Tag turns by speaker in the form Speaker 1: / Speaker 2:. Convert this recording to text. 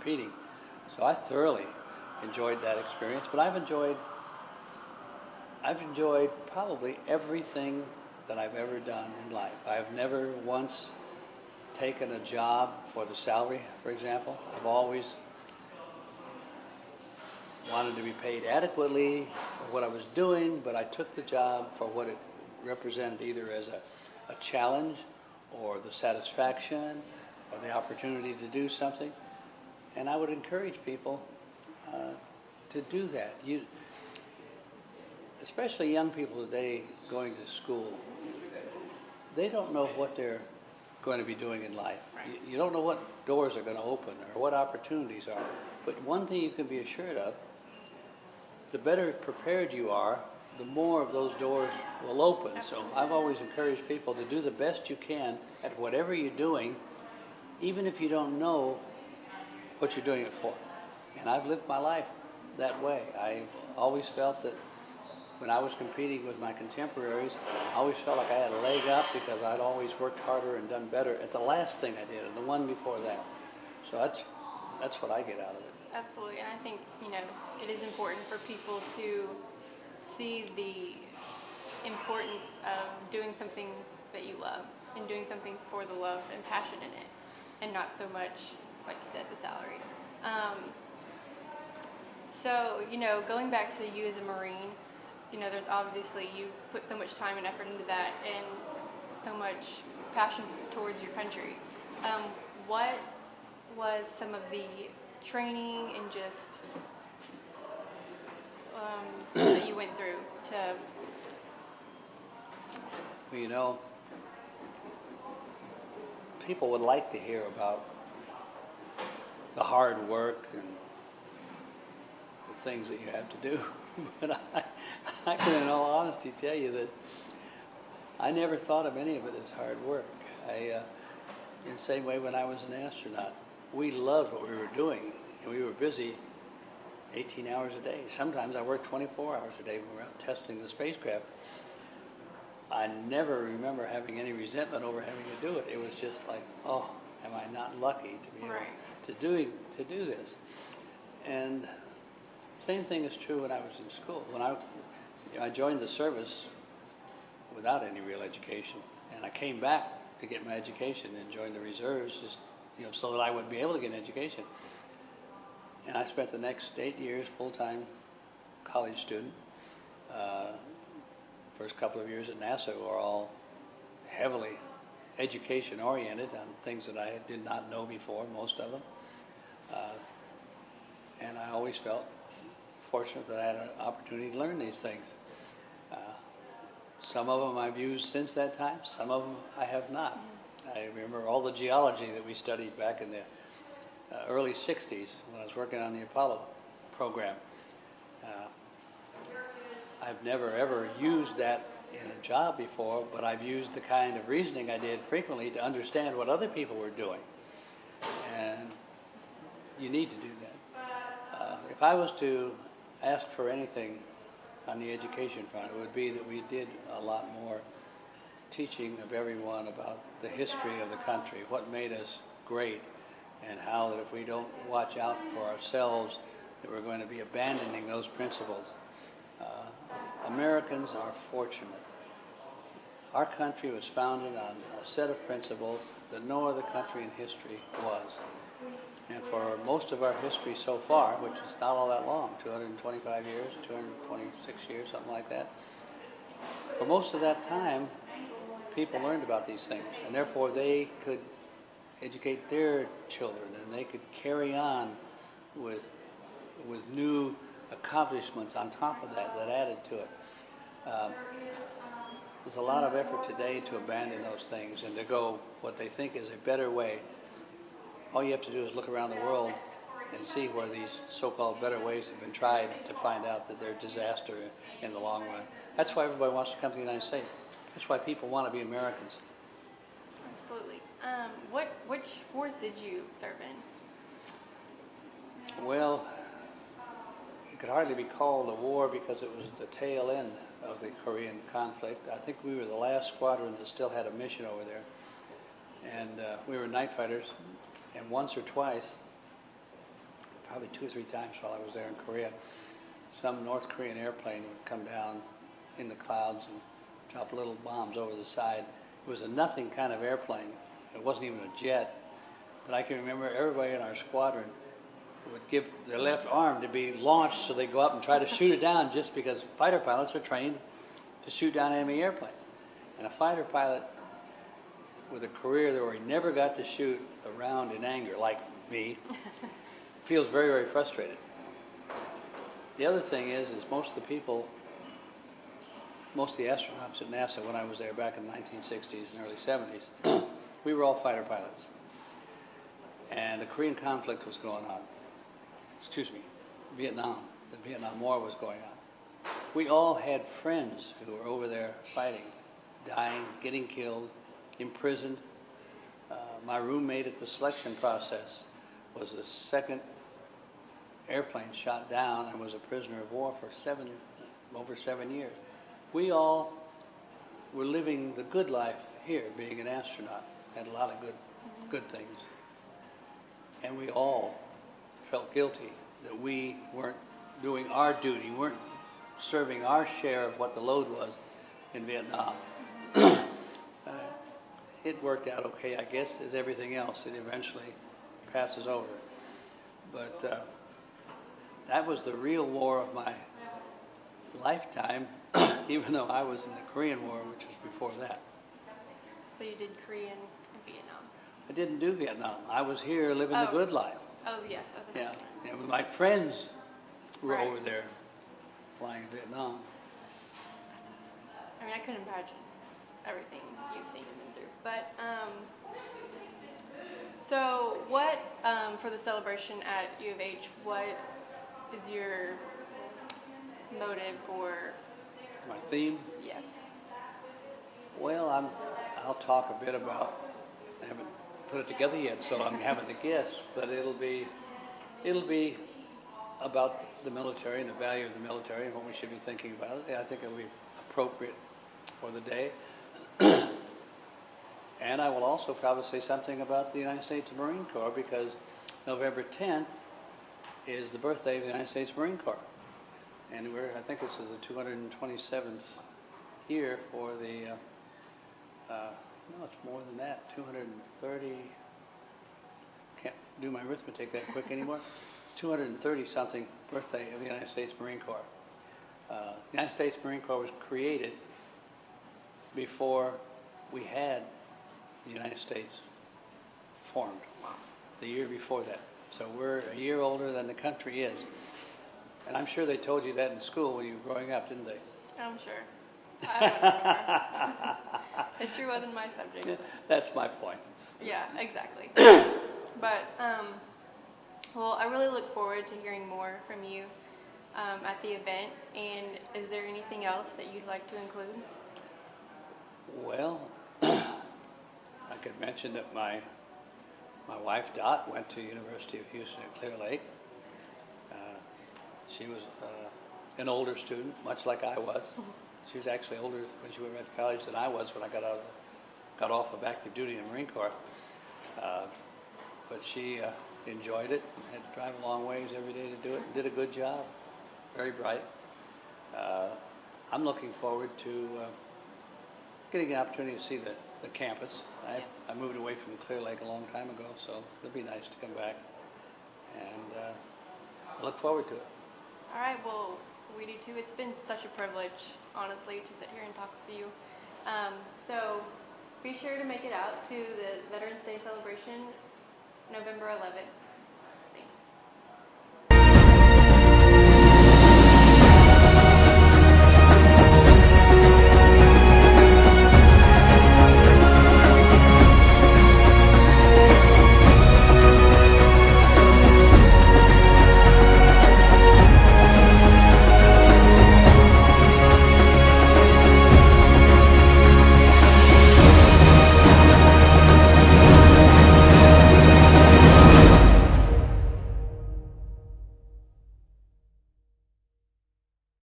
Speaker 1: competing. So I thoroughly enjoyed that experience, but I've enjoyed probably everything that I've ever done in life. I've never once taken a job for the salary, for example. I've always wanted to be paid adequately for what I was doing, but I took the job for what it represented, either as a challenge or the satisfaction or the opportunity to do something. And I would encourage people to do that. Especially young people today going to school, they don't know what they're going to be doing in life.
Speaker 2: Right.
Speaker 1: You don't know what doors are going to open or what opportunities are. But one thing you can be assured of, the better prepared you are, the more of those doors will open.
Speaker 2: Absolutely.
Speaker 1: So I've always encouraged people to do the best you can at whatever you're doing, even if you don't know what you're doing it for. And I've lived my life that way. I always felt that when I was competing with my contemporaries, I always felt like I had a leg up because I'd always worked harder and done better at the last thing I did and the one before that. So that's what I get out of it.
Speaker 2: Absolutely, and I think, it is important for people to see the importance of doing something that you love and doing something for the love and passion in it, and not so much, like you said, the salary. So, going back to you as a Marine, there's obviously, you put so much time and effort into that and so much passion towards your country. What was some of the training and just that you went through to...
Speaker 1: Well, people would like to hear about the hard work and the things that you have to do, but I can in all honesty tell you that I never thought of any of it as hard work. In the same way when I was an astronaut, we loved what we were doing, and we were busy 18 hours a day. Sometimes I worked 24 hours a day when we were out testing the spacecraft. I never remember having any resentment over having to do it. It was just like, oh, am I not lucky to be able to do this? And same thing is true when I was in school. When I joined the service without any real education, and I came back to get my education and joined the reserves just so that I would be able to get an education. And I spent the next 8 years full-time college student. First couple of years at NASA were all heavily education-oriented on things that I did not know before, most of them. And I always felt fortunate that I had an opportunity to learn these things. Some of them I've used since that time, some of them I have not. I remember all the geology that we studied back in the early 60s when I was working on the Apollo program. I've never ever used that in a job before, but I've used the kind of reasoning I did frequently to understand what other people were doing. And you need to do that. If I was to ask for anything on the education front, it would be that we did a lot more teaching of everyone about the history of the country, what made us great, and how that if we don't watch out for ourselves, that we're going to be abandoning those principles. Americans are fortunate. Our country was founded on a set of principles that no other country in history was. And for most of our history so far, which is not all that long, 225 years, 226 years, something like that, for most of that time, people learned about these things, and therefore they could educate their children, and they could carry on with new accomplishments on top of that added to it. There's a lot of effort today to abandon those things and to go what they think is a better way. All you have to do is look around the world and see where these so-called better ways have been tried to find out that they're a disaster in the long run. That's why everybody wants to come to the United States. That's why people want to be Americans.
Speaker 2: Absolutely. Which wars did you serve in?
Speaker 1: Well, it could hardly be called a war because it was the tail end of the Korean conflict. I think we were the last squadron that still had a mission over there. And we were night fighters. And once or twice, probably 2 or 3 times while I was there in Korea. Some North Korean airplane would come down in the clouds and drop little bombs over the side. It was a nothing kind of airplane. It wasn't even a jet. But I can remember everybody in our squadron would give their left arm to be launched so they go up and try to shoot it down, just because fighter pilots are trained to shoot down enemy airplanes. And a fighter pilot with a career where he never got to shoot a round in anger, like me, feels very, very frustrated. The other thing is most of the people, most of the astronauts at NASA when I was there back in the 1960s and early 70s, we were all fighter pilots. And the Korean conflict was going on. Vietnam. The Vietnam War was going on. We all had friends who were over there fighting, dying, getting killed, imprisoned. My roommate at the selection process was the second airplane shot down and was a prisoner of war for over 7 years. We all were living the good life here, being an astronaut. Had a lot of good things. And we all felt guilty that we weren't doing our duty, weren't serving our share of what the load was in Vietnam. It worked out okay, I guess, as everything else. It eventually passes over. But that was the real war of my lifetime, even though I was in the Korean War, which was before that.
Speaker 2: So you did Korean and Vietnam?
Speaker 1: I didn't do Vietnam. I was here living the good life.
Speaker 2: Oh, yes.
Speaker 1: Yeah. And my friends were
Speaker 2: Right.
Speaker 1: over there flying in Vietnam.
Speaker 2: That's awesome. I mean, I couldn't imagine everything you've seen and been through. But, so what, for the celebration at U of H, what is your motive or?
Speaker 1: My theme?
Speaker 2: Yes.
Speaker 1: Well, I'll talk a bit about, I haven't put it together yet, so I'm having to guess, but it'll be about the military and the value of the military and what we should be thinking about it. I think it'll be appropriate for the day. And I will also probably say something about the United States Marine Corps, because November 10th is the birthday of the United States Marine Corps. And I think this is the 227th year for the, no, it's more than that, 230, can't do my arithmetic that quick anymore. It's 230-something birthday of the United States Marine Corps. The United States Marine Corps was created before we had the United States formed, the year before that. So we're a year older than the country is. And I'm sure they told you that in school when you were growing up, didn't they?
Speaker 2: I'm sure. I don't remember. History wasn't my subject.
Speaker 1: That's my point.
Speaker 2: Yeah, exactly. But, well, I really look forward to hearing more from you at the event. And is there anything else that you'd like to include?
Speaker 1: Well, I could mention that my wife Dot went to University of Houston at Clear Lake. She was an older student, much like I was. She was actually older when she went to college than I was when I got off of active duty in the Marine Corps. But she enjoyed it, had to drive a long ways every day to do it, and did a good job. Very bright. I'm looking forward to getting an opportunity to see the campus.
Speaker 2: Yes.
Speaker 1: I moved away from Clear Lake a long time ago, so it'll be nice to come back. And I look forward to it.
Speaker 2: All right, well, we do too. It's been such a privilege, honestly, to sit here and talk with you. So be sure to make it out to the Veterans Day celebration, November 11th.